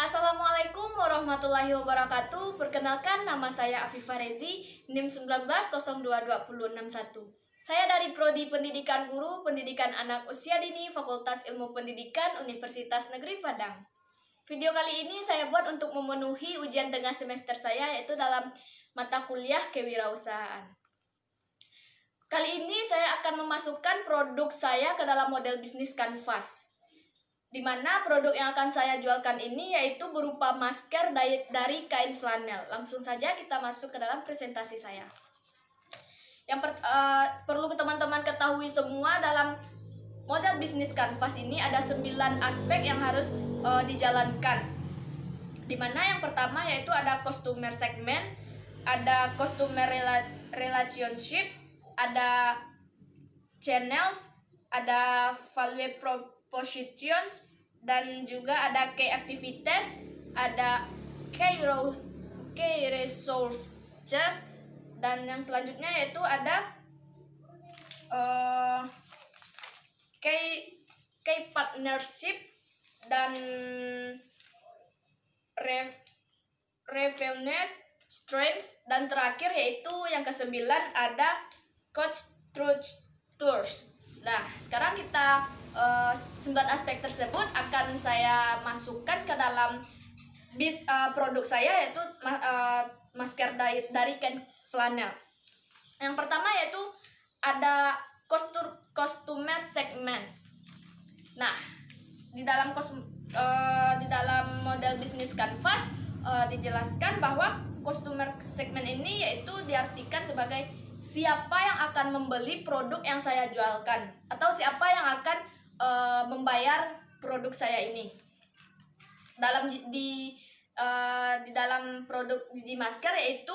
Assalamualaikum warahmatullahi wabarakatuh. Perkenalkan, nama saya Afifah Rezi, NIM 19022061. Saya dari Prodi Pendidikan Guru, Pendidikan Anak Usia Dini, Fakultas Ilmu Pendidikan, Universitas Negeri Padang. Video kali ini saya buat untuk memenuhi ujian tengah semester saya, yaitu dalam mata kuliah kewirausahaan. Kali ini saya akan memasukkan produk saya ke dalam model bisnis kanvas, di mana produk yang akan saya jualkan ini yaitu berupa masker dari kain flanel. Langsung saja kita masuk ke dalam presentasi saya. Yang perlu teman-teman ketahui semua, dalam model bisnis kanvas ini ada 9 aspek yang harus dijalankan. Di mana yang pertama yaitu ada customer segment, ada customer relationships, ada channels, ada value propositions, dan juga ada key activities, ada key resources, dan yang selanjutnya yaitu ada key partnership dan revenue streams, dan terakhir yaitu yang ke-9 ada coach tours. Nah, sekarang kita 9 aspek tersebut akan saya masukkan ke dalam produk saya, yaitu masker dari kain flanel. Yang pertama yaitu ada customer segment. Nah, di dalam model bisnis kanvas dijelaskan bahwa customer segment ini yaitu diartikan sebagai siapa yang akan membeli produk yang saya jualkan, atau siapa yang akan membayar produk saya ini. Di dalam produk Gigi Masker yaitu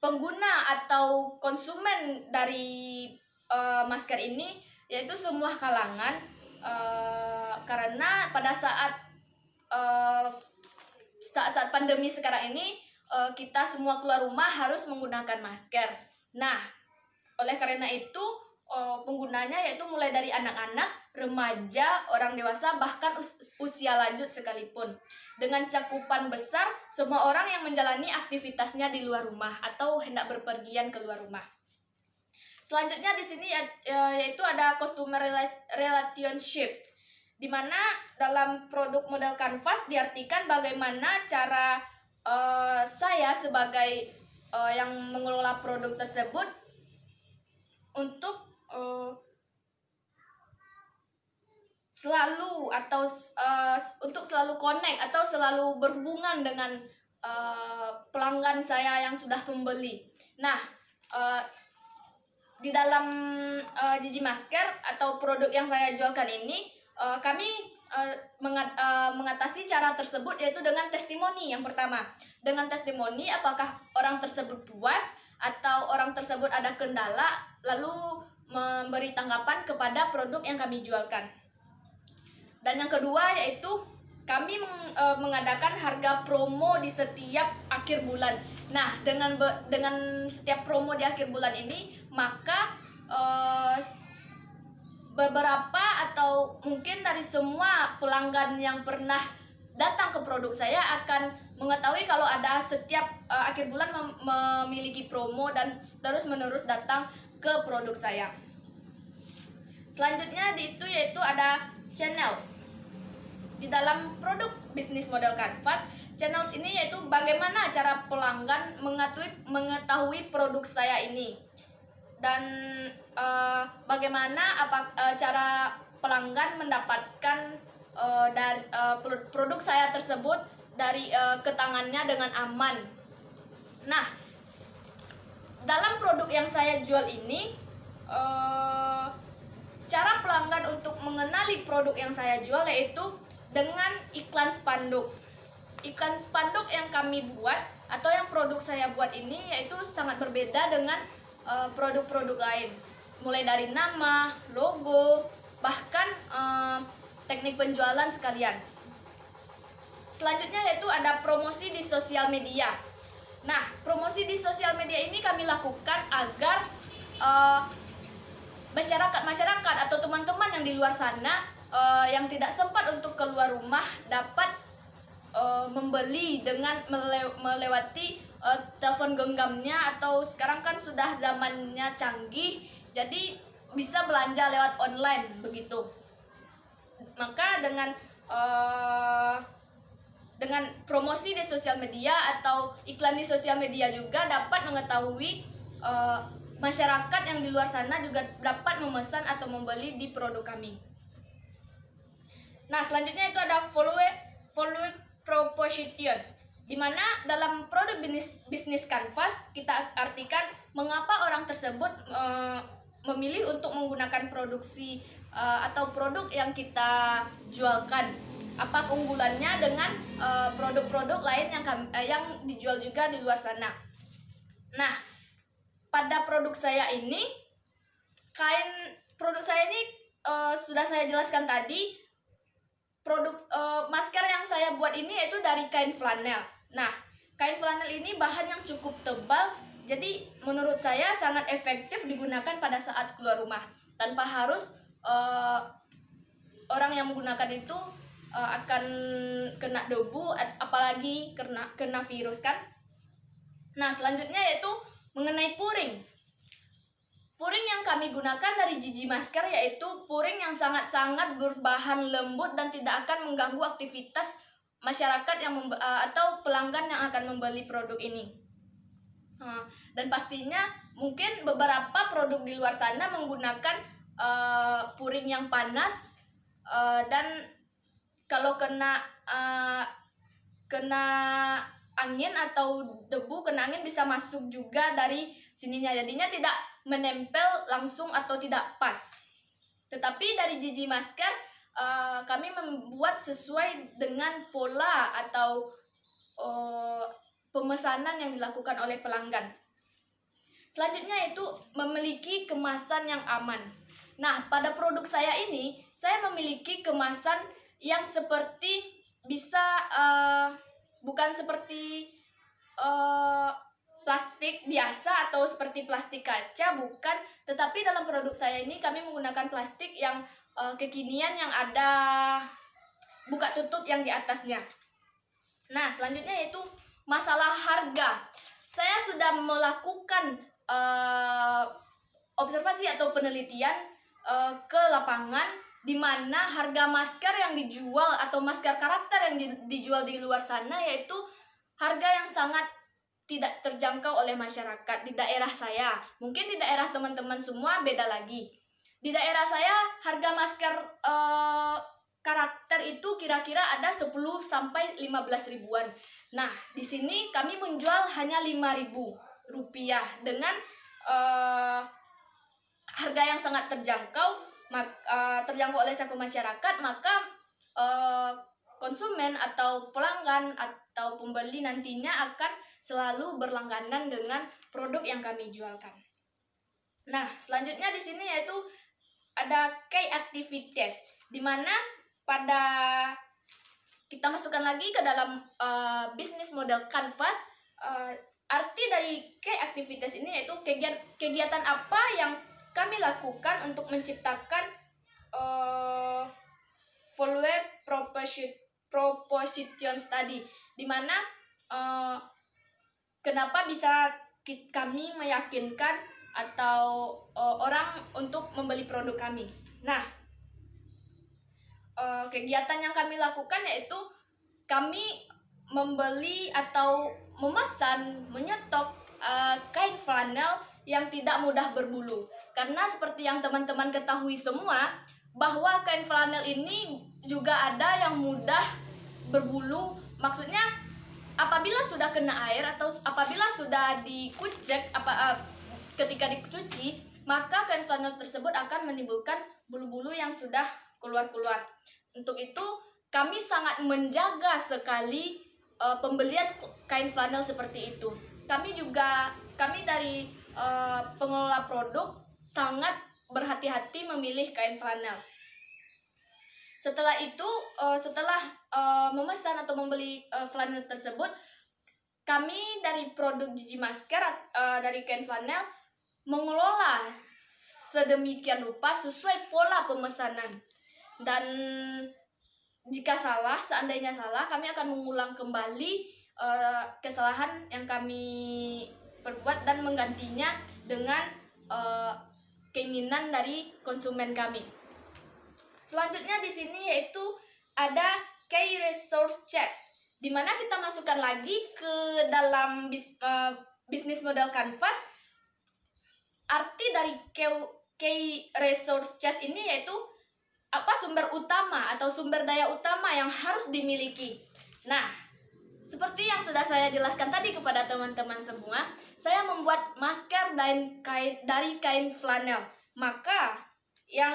pengguna atau konsumen dari masker ini yaitu semua kalangan, karena pada saat pandemi sekarang ini kita semua keluar rumah harus menggunakan masker. Nah, oleh karena itu penggunanya yaitu mulai dari anak-anak, remaja, orang dewasa, bahkan usia lanjut sekalipun. Dengan cakupan besar semua orang yang menjalani aktivitasnya di luar rumah atau hendak berpergian keluar rumah. Selanjutnya di sini yaitu ada customer relationship, di mana dalam produk model kanvas diartikan bagaimana cara saya sebagai yang mengelola produk tersebut untuk selalu connect atau selalu berhubungan dengan pelanggan saya yang sudah membeli. Nah, di dalam Gigi Masker atau produk yang saya jualkan ini, kami mengatasi cara tersebut yaitu dengan testimoni. Yang pertama, dengan testimoni, apakah orang tersebut puas atau orang tersebut ada kendala, lalu memberi tanggapan kepada produk yang kami jualkan. Dan yang kedua yaitu kami mengadakan harga promo di setiap akhir bulan. Nah, dengan setiap promo di akhir bulan ini, maka beberapa atau mungkin dari semua pelanggan yang pernah datang ke produk saya akan mengetahui kalau ada setiap akhir bulan memiliki promo dan terus-menerus datang ke produk saya. Selanjutnya yaitu ada channels. Di dalam produk bisnis model kanvas, channels ini yaitu bagaimana cara pelanggan mengetahui produk saya ini, dan bagaimana cara pelanggan mendapatkan dari produk saya tersebut dari ke tangannya dengan aman. Nah, dalam produk yang saya jual ini, cara pelanggan untuk mengenali produk yang saya jual yaitu dengan iklan spanduk. Iklan spanduk yang kami buat atau yang produk saya buat ini yaitu sangat berbeda dengan produk-produk lain, mulai dari nama, logo, bahkan teknik penjualan sekalian. Selanjutnya yaitu ada promosi di sosial media. Nah, promosi di sosial media ini kami lakukan agar masyarakat atau teman-teman yang di luar sana yang tidak sempat untuk keluar rumah dapat membeli dengan melewati telepon genggamnya, atau sekarang kan sudah zamannya canggih, jadi bisa belanja lewat online begitu. Maka dengan promosi di sosial media atau iklan di sosial media juga dapat mengetahui masyarakat yang di luar sana juga dapat memesan atau membeli di produk kami. Nah, selanjutnya itu ada follow propositions, di mana dalam produk bisnis Canvas kita artikan mengapa orang tersebut memilih untuk menggunakan produksi atau produk yang kita jualkan. Apa keunggulannya dengan produk-produk lain yang dijual juga di luar sana. Nah, pada produk saya ini sudah saya jelaskan tadi, produk masker yang saya buat ini yaitu dari kain flanel. Nah, kain flanel ini bahan yang cukup tebal, jadi menurut saya sangat efektif digunakan pada saat keluar rumah, tanpa harus orang yang menggunakan itu akan kena debu, apalagi kena virus kan. Nah, selanjutnya yaitu mengenai puring. Puring yang kami gunakan dari Gigi Masker yaitu puring yang sangat-sangat berbahan lembut dan tidak akan mengganggu aktivitas masyarakat atau pelanggan yang akan membeli produk ini. Dan pastinya mungkin beberapa produk di luar sana menggunakan puring yang panas, dan kalau kena angin atau debu, kena angin bisa masuk juga dari sininya, jadinya tidak menempel langsung atau tidak pas. Tetapi dari Gigi Masker kami membuat sesuai dengan pola atau pemesanan yang dilakukan oleh pelanggan. Selanjutnya itu memiliki kemasan yang aman. Nah, pada produk saya ini saya memiliki kemasan yang seperti bisa bukan seperti plastik biasa atau seperti plastik kaca, bukan, tetapi dalam produk saya ini kami menggunakan plastik yang kekinian yang ada buka tutup yang di atasnya. Nah, selanjutnya yaitu masalah harga. Saya sudah melakukan observasi atau penelitian ke lapangan, di mana harga masker yang dijual atau masker karakter yang dijual di luar sana yaitu harga yang sangat tidak terjangkau oleh masyarakat di daerah saya. Mungkin di daerah teman-teman semua beda lagi. Di daerah saya harga masker karakter itu kira-kira ada 10 sampai 15 ribuan. Nah, di sini kami menjual hanya 5.000 rupiah dengan harga yang sangat terjangkau oleh saku masyarakat. Maka konsumen atau pelanggan atau pembeli nantinya akan selalu berlangganan dengan produk yang kami jualkan. Nah, selanjutnya di sini yaitu ada key activities, di mana pada kita masukkan lagi ke dalam bisnis model Canvas. Arti dari key activities ini yaitu kegiatan apa yang kami lakukan untuk menciptakan follow propositions tadi, di mana kenapa bisa kami meyakinkan atau orang untuk membeli produk kami. Nah, kegiatan yang kami lakukan yaitu kami membeli atau memesan, menyetok kain flanel yang tidak mudah berbulu. Karena seperti yang teman-teman ketahui semua, bahwa kain flanel ini juga ada yang mudah berbulu. Maksudnya apabila sudah kena air atau apabila sudah dikucek ketika dicuci, maka kain flanel tersebut akan menimbulkan bulu-bulu yang sudah keluar-keluar. Untuk itu kami sangat menjaga sekali pembelian kain flanel seperti itu. Kami dari pengelola produk sangat berhati-hati memilih kain flanel. Setelah itu, setelah memesan atau membeli flanel tersebut, kami dari produk Gigi Masker dari kain flanel mengelola sedemikian rupa sesuai pola pemesanan. Dan jika salah, seandainya salah, kami akan mengulang kembali kesalahan yang kami perbuat dan menggantinya dengan keinginan dari konsumen kami. Selanjutnya di sini yaitu ada key resource chest, di mana kita masukkan lagi ke dalam bisnis model canvas. Arti dari key resource chest ini yaitu apa sumber utama atau sumber daya utama yang harus dimiliki. Nah, seperti yang sudah saya jelaskan tadi kepada teman-teman semua, saya membuat masker dari kain flanel. Maka yang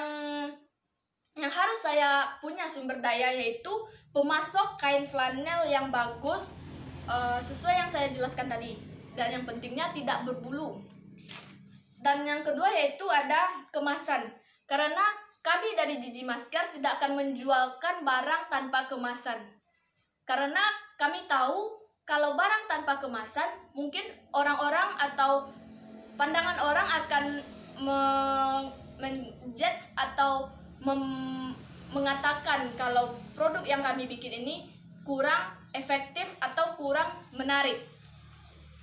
harus saya punya sumber daya yaitu pemasok kain flanel yang bagus, sesuai yang saya jelaskan tadi, dan yang pentingnya tidak berbulu. Dan yang kedua yaitu ada kemasan, karena kami dari Jiji Masker tidak akan menjualkan barang tanpa kemasan, karena kami tahu kalau barang tanpa kemasan mungkin orang-orang atau pandangan orang akan menjudge atau mengatakan kalau produk yang kami bikin ini kurang efektif atau kurang menarik.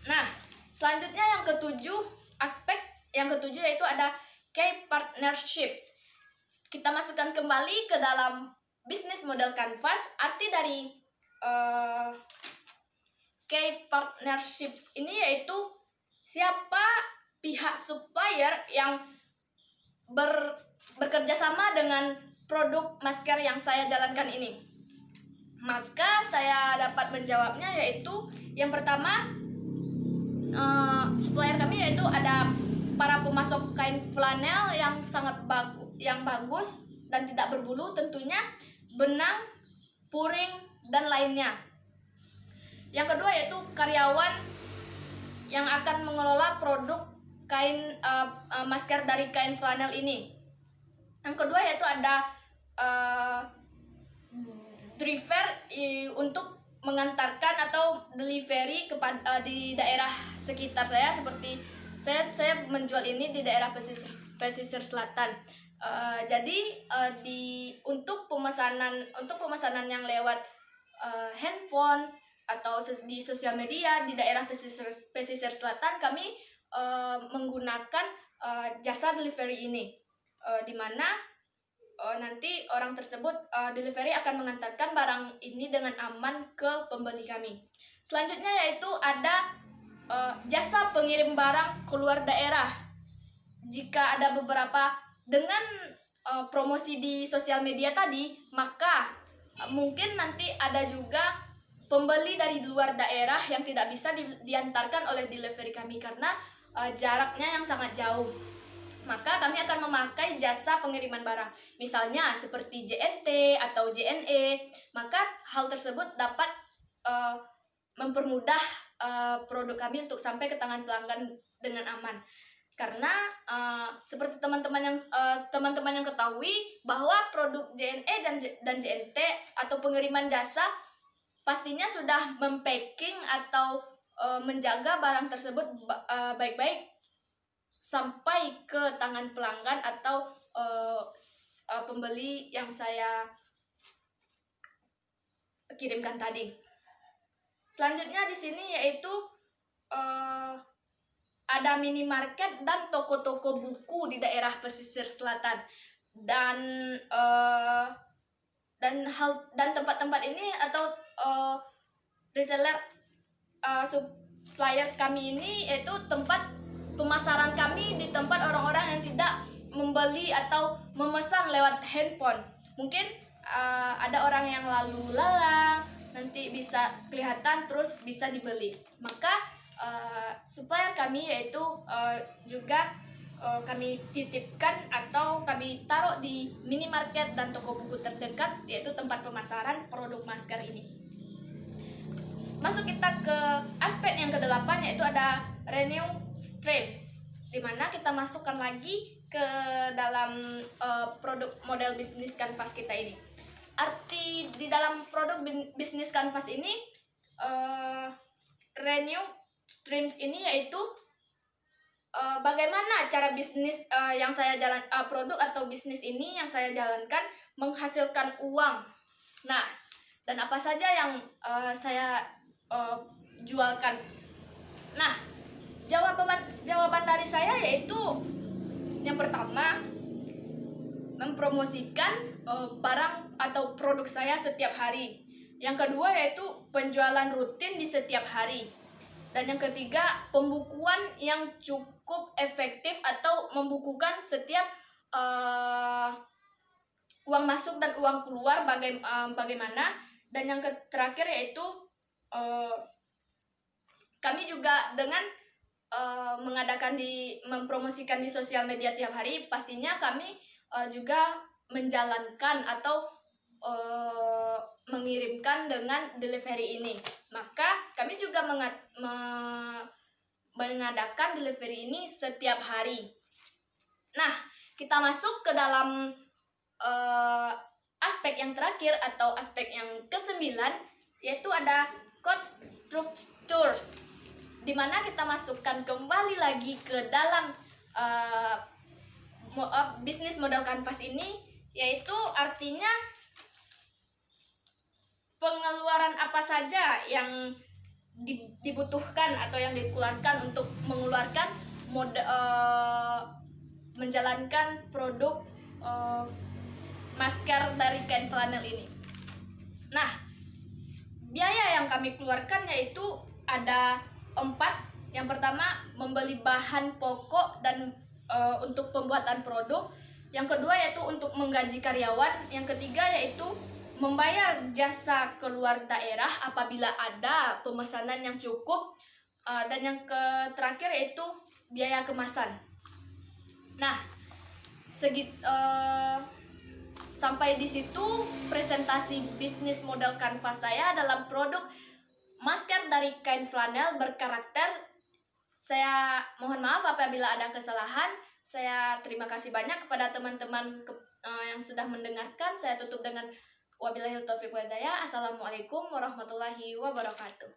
Nah, selanjutnya yang ketujuh, aspek yang ketujuh yaitu ada key partnerships. Kita masukkan kembali ke dalam bisnis model canvas. Arti dari key partnerships ini yaitu siapa pihak supplier yang bekerja sama dengan produk masker yang saya jalankan ini. Maka saya dapat menjawabnya yaitu yang pertama, supplier kami yaitu ada para pemasok kain flanel yang sangat bagus dan tidak berbulu, tentunya benang, puring, dan lainnya. Yang kedua yaitu karyawan yang akan mengelola produk kain masker dari kain flanel ini. Yang kedua yaitu ada driver untuk mengantarkan atau delivery kepada di daerah sekitar saya, seperti saya menjual ini di daerah pesisir selatan. Jadi untuk pemesanan yang lewat handphone atau di sosial media di daerah pesisir selatan, kami menggunakan jasa delivery ini, di mana nanti orang tersebut delivery akan mengantarkan barang ini dengan aman ke pembeli kami. Selanjutnya yaitu ada jasa pengirim barang keluar daerah. Jika ada beberapa dengan promosi di sosial media tadi, maka mungkin nanti ada juga pembeli dari luar daerah yang tidak bisa diantarkan oleh delivery kami karena jaraknya yang sangat jauh. Maka kami akan memakai jasa pengiriman barang, misalnya seperti JNT atau JNE. Maka hal tersebut dapat mempermudah produk kami untuk sampai ke tangan pelanggan dengan aman. Karena seperti teman-teman yang ketahui bahwa produk JNE dan JNT atau pengiriman jasa pastinya sudah mempacking atau menjaga barang tersebut baik-baik sampai ke tangan pelanggan atau pembeli yang saya kirimkan tadi. Selanjutnya di sini yaitu ada minimarket dan toko-toko buku di daerah pesisir selatan, dan tempat-tempat ini atau reseller supplier kami ini yaitu tempat pemasaran kami di tempat orang-orang yang tidak membeli atau memesan lewat handphone. Mungkin ada orang yang lalu lalang, nanti bisa kelihatan terus bisa dibeli. Maka supplier kami yaitu juga kami titipkan atau kami taruh di minimarket dan toko buku terdekat, yaitu tempat pemasaran produk masker ini. Masuk kita ke aspek yang ke-8 yaitu ada revenue streams, di mana kita masukkan lagi ke dalam produk model bisnis canvas kita ini. Arti di dalam produk bisnis canvas ini, revenue streams ini yaitu bagaimana cara bisnis produk atau bisnis ini yang saya jalankan menghasilkan uang. Nah, dan apa saja yang saya jualkan? Nah, jawaban dari saya yaitu yang pertama, mempromosikan barang atau produk saya setiap hari. Yang kedua yaitu penjualan rutin di setiap hari. Dan yang ketiga, pembukuan yang cukup efektif atau membukukan setiap uang masuk dan uang keluar bagaimana. Dan yang terakhir yaitu kami juga dengan mempromosikan di sosial media tiap hari, pastinya kami juga menjalankan atau mengirimkan dengan delivery ini. Maka kami juga mengadakan delivery ini setiap hari. Nah, kita masuk ke dalam aspek yang terakhir atau aspek yang ke-9, yaitu ada cost structures, di mana kita masukkan kembali lagi ke dalam bisnis modal kanvas ini, yaitu artinya pengeluaran apa saja yang dibutuhkan atau yang dikeluarkan untuk mengeluarkan menjalankan produk masker dari kain flanel ini. Nah, biaya yang kami keluarkan yaitu ada 4. Yang pertama, membeli bahan pokok dan untuk pembuatan produk. Yang kedua yaitu untuk menggaji karyawan. Yang ketiga yaitu membayar jasa keluar daerah apabila ada pemesanan yang cukup. Dan yang terakhir yaitu biaya kemasan. Nah, sampai di situ presentasi bisnis modal kanvas saya dalam produk masker dari kain flanel berkarakter. Saya mohon maaf apabila ada kesalahan. Saya terima kasih banyak kepada teman-teman yang sudah mendengarkan. Saya tutup dengan wabillahi taufiq wal hidayah. Assalamualaikum warahmatullahi wabarakatuh.